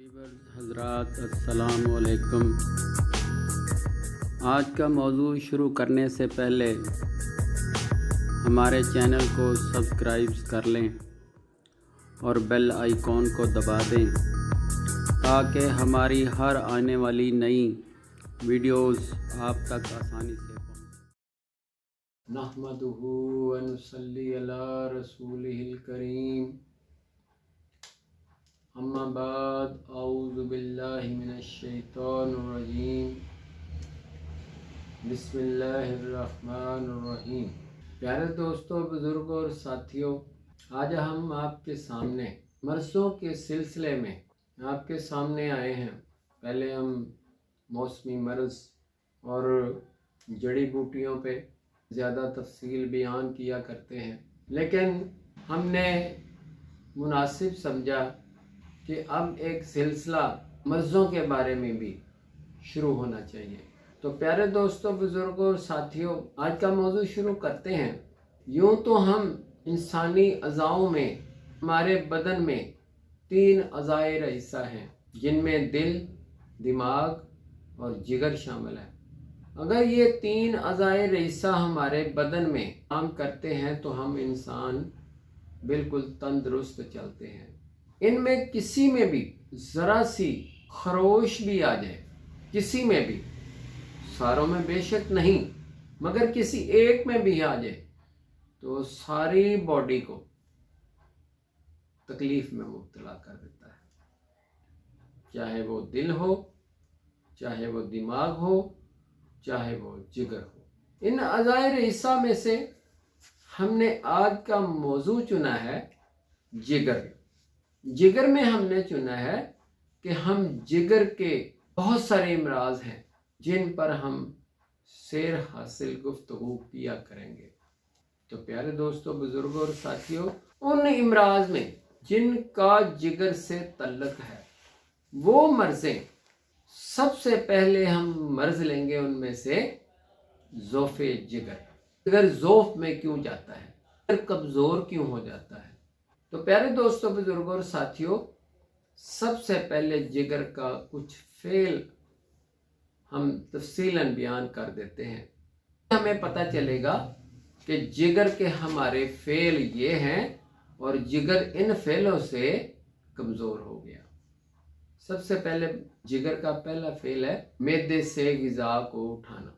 हज़रात अस्सलाम वालेकुम। आज का मौजू शुरू करने से पहले हमारे चैनल को सब्सक्राइब कर लें और बेल आइकॉन को दबा दें ताकि हमारी हर आने वाली नई वीडियोस आप तक आसानी से पहुँचें। नहमदुहु व नुसल्ली अला रसूलिहिल करीम। अम्मा बाद औज़ु बिल्लाहि मिनश शैतानिर रजीम। बिस्मिल्लाहिर रहमानिर रहीम। प्यारे दोस्तों, बुज़ुर्गों और साथियों, आज हम आपके सामने मर्ज़ों के सिलसिले में आपके सामने आए हैं। पहले हम मौसमी मर्ज़ और जड़ी बूटियों पे ज़्यादा तफसील बयान किया करते हैं, लेकिन हमने मुनासिब समझा कि अब एक सिलसिला मर्ज़ों के बारे में भी शुरू होना चाहिए। तो प्यारे दोस्तों, बुज़ुर्गों और साथियों, आज का मौजू शुरू करते हैं। यूँ तो हम इंसानी अज़ाओं में, हमारे बदन में 3 अज़ाए रईसा हैं, जिनमें दिल, दिमाग और जिगर शामिल है। अगर ये 3 अज़ाए रईसा हमारे बदन में काम करते हैं तो हम इंसान बिल्कुल तंदुरुस्त चलते हैं। इनमें किसी में भी ज़रा सी खरोश भी आ जाए, किसी में भी, सारों में बेशक नहीं, मगर किसी एक में भी आ जाए तो सारी बॉडी को तकलीफ़ में मुब्तला कर देता है। चाहे वो दिल हो, चाहे वो दिमाग हो, चाहे वो जिगर हो। इन अज़ाए रईसा में से हमने आज का मौजू चुना है जिगर। जिगर में हमने चुना है कि हम जिगर के बहुत सारे इमराज हैं जिन पर हम सैर हासिल गुफ्तगू किया करेंगे। तो प्यारे दोस्तों, बुजुर्गों और साथियों, उन इमराज में जिनका जिगर से तल्लुक़ है वो मर्ज़ें, सबसे पहले हम मर्ज़ लेंगे उनमें से ज़ौफ़े जिगर। जिगर ज़ौफ़ में क्यों जाता है, जिगर कमज़ोर क्यों हो जाता है? तो प्यारे दोस्तों, बुजुर्गों और साथियों, सबसे पहले जिगर का कुछ फ़ेल हम तफसीलन बयान कर देते हैं। हमें पता चलेगा कि जिगर के हमारे फ़ेल ये हैं और जिगर इन फ़ेलों से कमज़ोर हो गया। सबसे पहले जिगर का पहला फ़ेल है मैदे से ग़िज़ा को उठाना।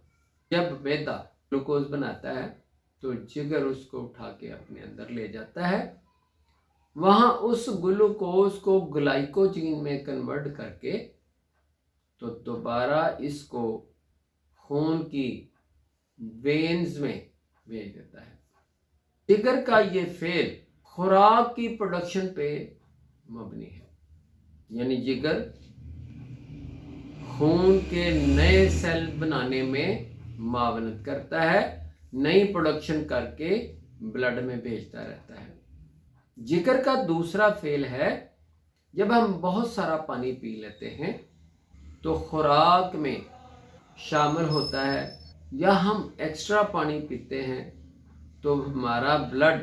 जब मैदा ग्लूकोज बनाता है तो जिगर उसको उठा के अपने अंदर ले जाता है, वहाँ उस ग्लूकोज को ग्लाइकोजन में कन्वर्ट करके तो दोबारा इसको खून की वेन्स में भेज देता है। जिगर का ये फेल खुराक की प्रोडक्शन पे मबनी है, यानी जिगर खून के नए सेल बनाने में मावनत करता है, नई प्रोडक्शन करके ब्लड में भेजता रहता है। जिगर का दूसरा फेल है जब हम बहुत सारा पानी पी लेते हैं तो खुराक में शामिल होता है, या हम एक्स्ट्रा पानी पीते हैं तो हमारा ब्लड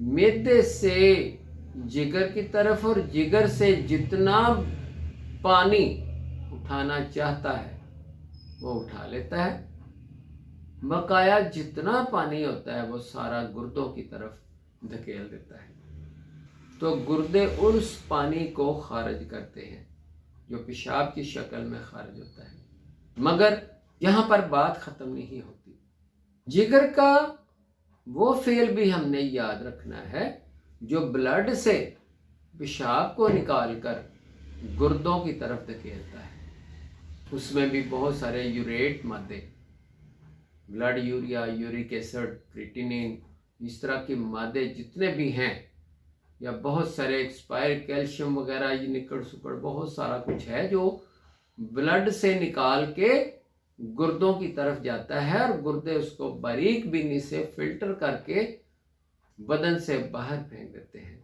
मैदे से जिगर की तरफ और जिगर से जितना पानी उठाना चाहता है वो उठा लेता है। बकाया जितना पानी होता है वो सारा गुर्दों की तरफ धकेल देता है। तो गुर्दे उस पानी को खारिज करते हैं जो पेशाब की शक्ल में खारिज होता है। मगर यहाँ पर बात ख़त्म नहीं होती। जिगर का वो फेल भी हमने याद रखना है जो ब्लड से पेशाब को निकालकर गुर्दों की तरफ धकेलता है। उसमें भी बहुत सारे यूरेट मादे, blood urea, uric acid, creatinine, इस तरह के मादे जितने भी हैं, या बहुत सारे एक्सपायर कैल्शियम वगैरह, ये निकड़ सुकड़ बहुत सारा कुछ है जो ब्लड से निकाल के गुर्दों की तरफ जाता है और गुर्दे उसको बारीक बीनी से फिल्टर करके बदन से बाहर फेंक देते हैं।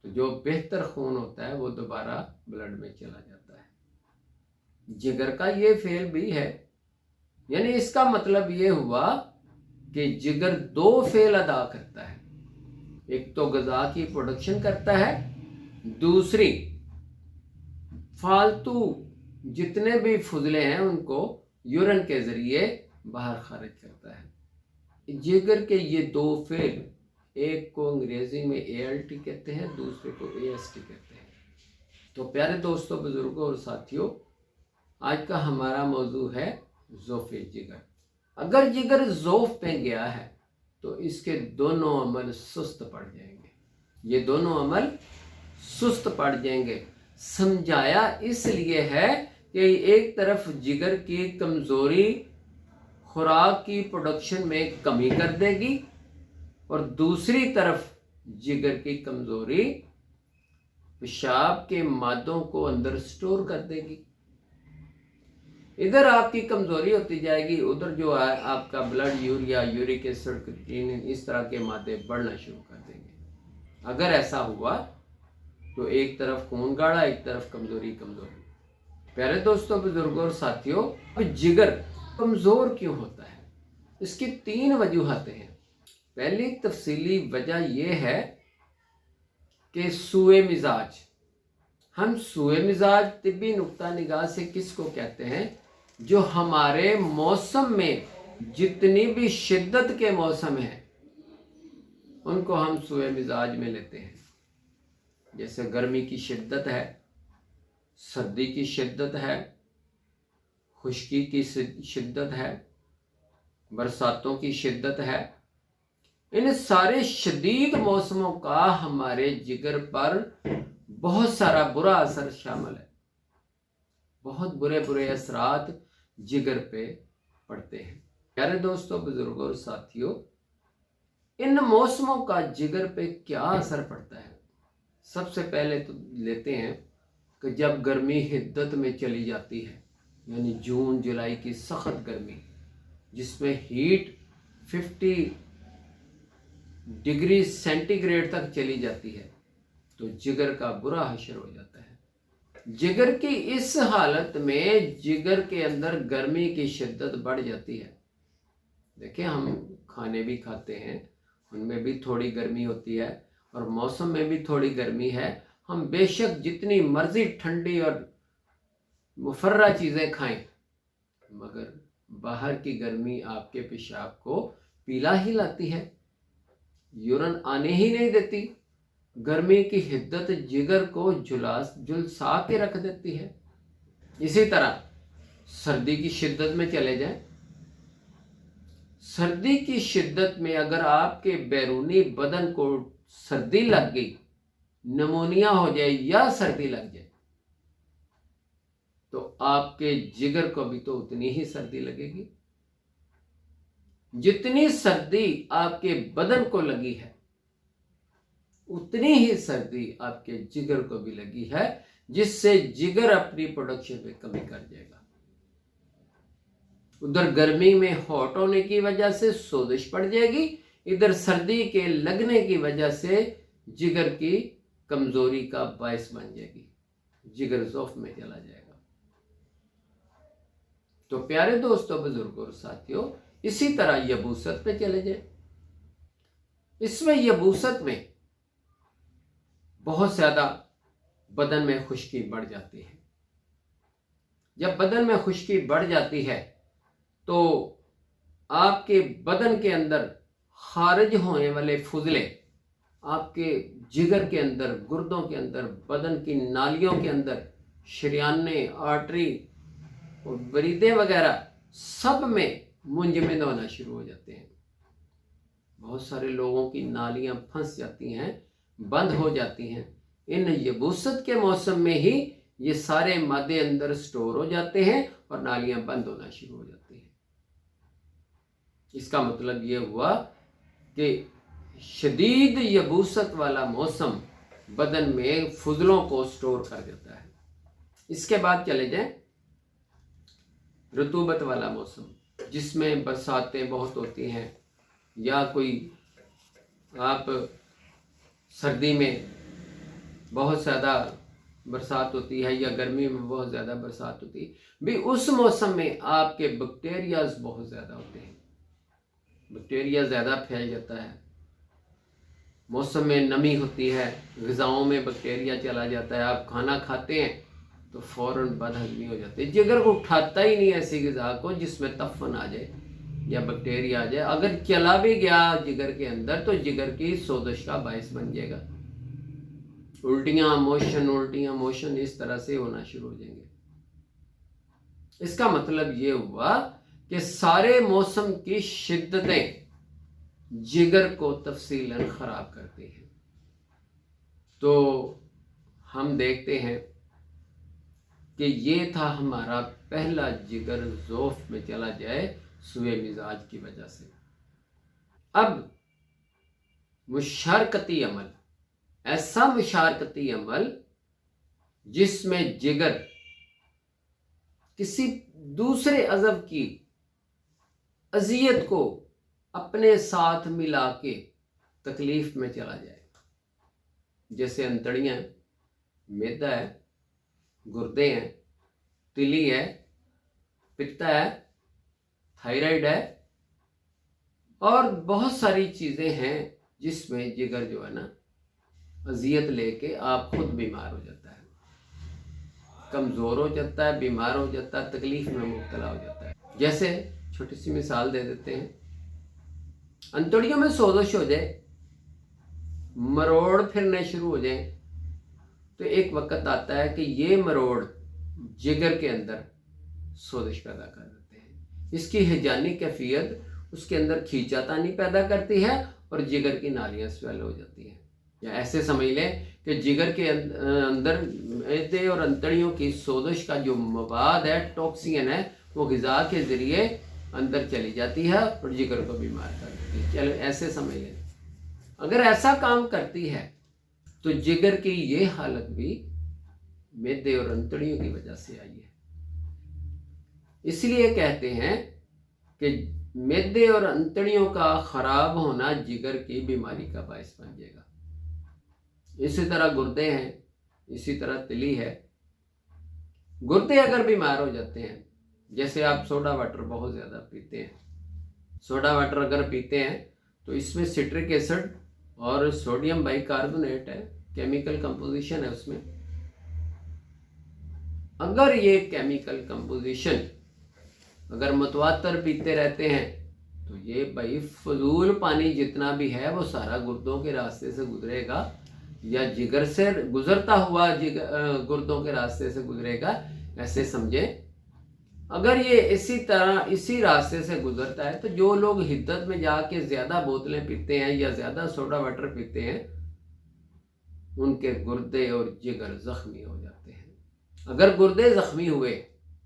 तो जो बेहतर खून होता है वो दोबारा ब्लड में चला जाता है। जिगर का ये फेल भी है, यानी इसका मतलब ये हुआ कि जिगर 2 फेल अदा करता है। एक तो ग़िज़ा की प्रोडक्शन करता है, दूसरी फालतू जितने भी फुजले हैं उनको यूरिन के ज़रिए बाहर खारिज करता है। जिगर के ये दो फेल, एक को अंग्रेज़ी में ALT कहते हैं, दूसरे को AST कहते हैं। तो प्यारे दोस्तों, बुज़ुर्गों और साथियों, आज का हमारा मौजू है ज़ौफ़ जिगर। अगर जिगर ज़ौफ़ पे गया है तो इसके दोनों अमल सुस्त पड़ जाएंगे, ये दोनों अमल सुस्त पड़ जाएंगे। समझाया इसलिए है कि एक तरफ जिगर की कमज़ोरी खुराक की प्रोडक्शन में कमी कर देगी और दूसरी तरफ जिगर की कमज़ोरी पेशाब के मादों को अंदर स्टोर कर देगी। इधर आपकी कमज़ोरी होती जाएगी, उधर जो है आपका blood urea, uric acid, creatinine, इस तरह के मादे बढ़ना शुरू कर देंगे। अगर ऐसा हुआ तो एक तरफ खून गाढ़ा, एक तरफ कमज़ोरी। प्यारे दोस्तों, बुजुर्गों और साथियों, अब जिगर कमज़ोर क्यों होता है? इसकी 3 वजूहतें हैं। पहली तफसीली वजह यह है कि सूए मिजाज। हम सूए मिजाज तिब्बी नुक्ता निगाह से किसको कहते हैं? जो हमारे मौसम में जितनी भी शिद्दत के मौसम हैं उनको हम सूए मिजाज में लेते हैं। जैसे गर्मी की शिद्दत है, सर्दी की शिद्दत है, खुश्की की शिद्दत है, बरसातों की शिद्दत है। इन सारे शदीद मौसमों का हमारे जिगर पर बहुत सारा बुरा असर शामिल है। बहुत बुरे असरात जिगर पे पड़ते हैं। प्यारे दोस्तों, बुजुर्गों और साथियों, इन मौसमों का जिगर पे क्या असर पड़ता है? सबसे पहले तो लेते हैं कि जब गर्मी हिद्दत में चली जाती है, यानी जून जुलाई की सख्त गर्मी जिसमें हीट 50 डिग्री सेंटीग्रेड तक चली जाती है, तो जिगर का बुरा हशर हो जाता है। जिगर की इस हालत में जिगर के अंदर गर्मी की शिद्दत बढ़ जाती है। देखिए, हम खाने भी खाते हैं, उनमें भी थोड़ी गर्मी होती है और मौसम में भी थोड़ी गर्मी है। हम बेशक जितनी मर्जी ठंडी और मुफर्रा चीज़ें खाएं, मगर बाहर की गर्मी आपके पेशाब को पीला ही लाती है, यूरिन आने ही नहीं देती। गर्मी की हिद्दत जिगर को झुलसा के रख देती है। इसी तरह सर्दी की शिद्दत में चले जाएं। सर्दी की शिद्दत में अगर आपके बैरूनी बदन को सर्दी लग गई, निमोनिया हो जाए या सर्दी लग जाए, तो आपके जिगर को भी तो उतनी ही सर्दी लगेगी। जितनी सर्दी आपके बदन को लगी है उतनी ही सर्दी आपके जिगर को भी लगी है, जिससे जिगर अपनी प्रोडक्शन में कमी कर जाएगा। उधर गर्मी में हॉट होने की वजह से सोजिश पड़ जाएगी, इधर सर्दी के लगने की वजह से जिगर की कमजोरी का बायस बन जाएगी, जिगर ज़ौफ़ में चला जाएगा। तो प्यारे दोस्तों, बुजुर्गों और साथियों, इसी तरह यबूसत पे चले जाए। इसमें यबूसत में बहुत ज़्यादा बदन में खुश्की बढ़ जाती है। जब बदन में खुश्की बढ़ जाती है तो आपके बदन के अंदर खारिज होने वाले फुजले आपके जिगर के अंदर, गुर्दों के अंदर, बदन की नालियों के अंदर, शरियाने, आर्टरी और बरीदे वगैरह सब में मुंजमद होना शुरू हो जाते हैं। बहुत सारे लोगों की नालियां फंस जाती हैं, बंद हो जाती हैं। इन यबूसत के मौसम में ही ये सारे मादे अंदर स्टोर हो जाते हैं और नालियां बंद होना शुरू हो जाती हैं। इसका मतलब ये हुआ कि शदीद यबूसत वाला मौसम बदन में फुजलों को स्टोर कर देता है। इसके बाद चले जाएं रतूबत वाला मौसम, जिसमें बरसातें बहुत होती हैं, या कोई आप सर्दी में बहुत ज़्यादा बरसात होती है या गर्मी में बहुत ज़्यादा बरसात होती है, भी उस मौसम में आपके बैक्टीरियाज बहुत ज़्यादा होते हैं, बैक्टीरिया ज़्यादा फैल जाता है। मौसम में नमी होती है, ग़िज़ाओं में बैक्टीरिया चला जाता है। आप खाना खाते हैं तो फौरन बदहजमी हो जाती है। जिगर को उठाता ही नहीं ऐसी ग़िज़ा को जिसमें तफ़न आ जाए या बैक्टीरिया आ जाए। अगर चला भी गया जिगर के अंदर तो जिगर की सोजश का बायस बन जाएगा। उल्टियाँ मोशन इस तरह से होना शुरू हो जाएंगे। इसका मतलब ये हुआ कि सारे मौसम की शिद्दतें जिगर को तफसीलन ख़राब करती हैं। तो हम देखते हैं कि ये था हमारा पहला जिगर ज़ोफ़ में चला जाए सुए मिजाज की वजह से। अब मुशारकती अमल, ऐसा मुशारकती अमल जिसमें जिगर किसी दूसरे अज़ब की अजियत को अपने साथ मिला के तकलीफ में चला जाए, जैसे अंतड़ियाँ, मैदा है, गुर्दे हैं, तिली है, पित्ता है, थायराइड है और बहुत सारी चीज़ें हैं जिसमें जिगर जो है ना अजियत लेके आप खुद बीमार हो जाता है, कमज़ोर हो जाता है, बीमार हो जाता है, तकलीफ में मुब्तला हो जाता है। जैसे छोटी सी मिसाल दे देते हैं, अंतड़ियों में सोजश हो जाए, मरोड़ फिरने शुरू हो जाए तो एक वक्त आता है कि ये मरोड़ जिगर के अंदर सोजश पैदा कर देते हैं। इसकी हिजानी कैफियत उसके अंदर खींचातानी पैदा करती है और जिगर की नालियाँ स्वेल हो जाती हैं। या ऐसे समझ लें कि जिगर के अंदर मैदे और अंतड़ियों की सोजश का जो मवाद है, टॉक्सिन है, वो ग़िज़ा के ज़रिए अंदर चली जाती है और जिगर को बीमार कर देती है। चलो ऐसे समझ लें, अगर ऐसा काम करती है तो जिगर की ये हालत भी मैदे और अंतड़ियों की वजह से आई है। इसलिए कहते हैं कि मैदे और अंतड़ियों का ख़राब होना जिगर की बीमारी का बायस बन जाएगा। इसी तरह गुर्दे हैं, इसी तरह तिली है। गुर्दे अगर बीमार हो जाते हैं, जैसे आप सोडा वाटर बहुत ज़्यादा पीते हैं, सोडा वाटर अगर पीते हैं तो इसमें सिट्रिक एसिड और सोडियम बाइकार्बोनेट है, केमिकल कंपोजिशन है उसमें। अगर ये केमिकल कंपोजिशन अगर मुतवातर पीते रहते हैं तो ये भाई फजूल पानी जितना भी है वो सारा गुर्दों के रास्ते से गुजरेगा या जिगर से गुजरता हुआ गुर्दों के रास्ते से गुजरेगा, ऐसे समझें। अगर ये इसी तरह इसी रास्ते से गुजरता है तो जो लोग हिद्दत में जाके ज़्यादा बोतलें पीते हैं या ज़्यादा सोडा वाटर पीते हैं, उनके गुर्दे और जिगर ज़ख्मी हो जाते हैं। अगर गुर्दे ज़ख्मी हुए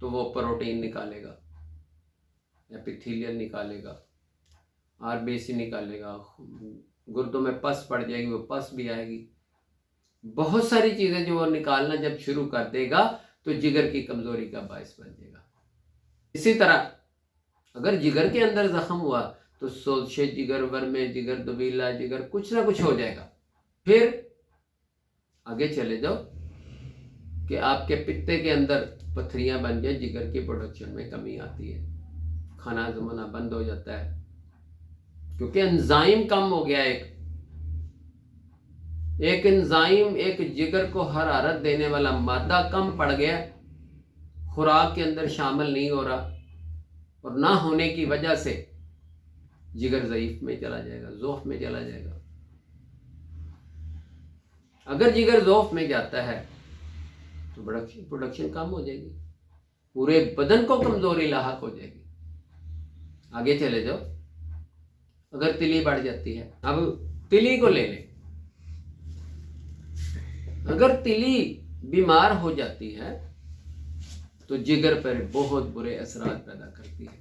तो वो प्रोटीन निकालेगा, एपिथेलियल निकालेगा, आरबीसी निकालेगा, गुर्दों में पस पड़ जाएगी, वो पस भी आएगी। बहुत सारी चीज़ें जो वो निकालना जब शुरू कर देगा तो जिगर की कमज़ोरी का बायस बन जाएगा। इसी तरह अगर जिगर के अंदर ज़ख्म हुआ तो सोजशे जिगर, वर्मे जिगर, दबीला जिगर, कुछ ना कुछ हो जाएगा। फिर आगे चले जाओ कि आपके पित्ते के अंदर पथरियाँ बन जाए, जिगर की प्रोडक्शन में कमी आती है, खाना जमाना बंद हो जाता है क्योंकि एंजाइम कम हो गया। एक एंजाइम, एक जिगर को हरारत देने वाला मादा कम पड़ गया, खुराक के अंदर शामिल नहीं हो रहा और ना होने की वजह से जिगर ज़ईफ में चला जाएगा, ज़ोफ़ में चला जाएगा। अगर जिगर ज़ोफ़ में जाता है तो प्रोडक्शन कम हो जाएगी, पूरे बदन को कमज़ोरी लाहक हो जाएगी। आगे चले जाओ, अगर तिली बढ़ जाती है, अब तिली को ले लें। अगर तिली बीमार हो जाती है तो जिगर पर बहुत बुरे असरात पैदा करती है।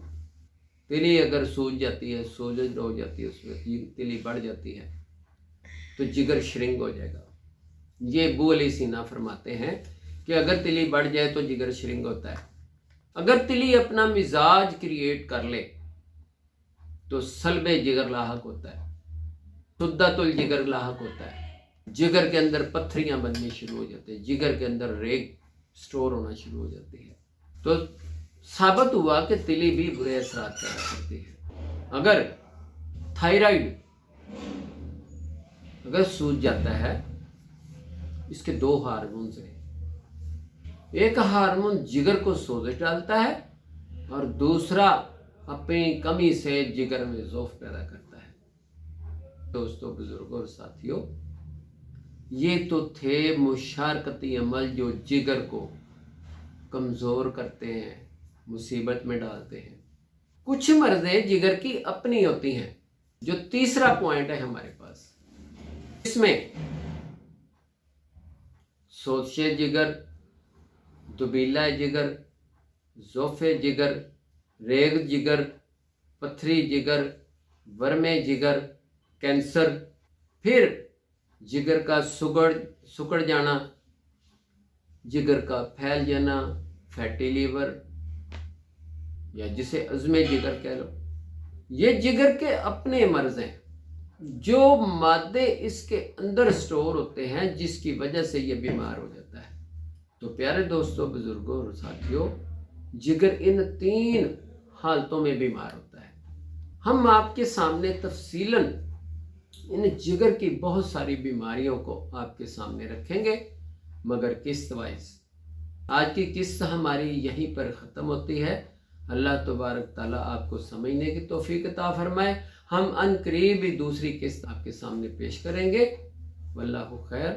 तिली अगर सूज जाती है, सोजश हो जाती है, उसमें तिली बढ़ जाती है तो जिगर श्रिंक हो जाएगा। ये अबू अली सीना फरमाते हैं कि अगर तिली बढ़ जाए तो जिगर श्रिंक होता है। अगर तिली अपना मिजाज क्रिएट कर ले तो सल्बे जिगर लाहक होता है, सुद्दतुल जिगर लाहक होता है, जिगर के अंदर पत्थरियां बननी शुरू हो जाती है, जिगर के अंदर रेग स्टोर होना शुरू हो जाती है। तो साबित हुआ कि तिली भी बुरे असरात पैदा करती है। अगर थायराइड अगर सूज जाता है, इसके दो हार्मोन्स हैं, एक हार्मोन जिगर को सोजिश डालता है और दूसरा अपनी कमी से जिगर में ज़ौफ़ पैदा करता है। दोस्तों, बुजुर्गों और साथियों, ये तो थे मुशारकती अमल जो जिगर को कमज़ोर करते हैं, मुसीबत में डालते हैं। कुछ मर्ज़ें जिगर की अपनी होती हैं, जो तीसरा पॉइंट है हमारे पास। इसमें सोचे जिगर, दुबीला जिगर, ज़ौफ़े जिगर, रेग जिगर, पथरी जिगर, वर्मे जिगर, कैंसर, फिर जिगर का सुकड़ जाना, जिगर का फैल जाना, फैटी लीवर या जिसे अज़्मे जिगर कह लो, ये जिगर के अपने मर्ज़ हैं जो मादे इसके अंदर स्टोर होते हैं, जिसकी वजह से ये बीमार हो जाता है। तो प्यारे दोस्तों, बुजुर्गों और साथियों, जिगर इन 3 हालतों में बीमार होता है। हम आपके सामने तफसीलन इन जिगर की बहुत सारी बीमारियों को आपके सामने रखेंगे, मगर किस्त वाइज। आज की किस्त हमारी यहीं पर ख़त्म होती है। अल्लाह तबारक ताला आपको समझने की तौफीक अता फरमाए। हम अनकरीब ही दूसरी किस्त आपके सामने पेश करेंगे। वल्लाहु खैर।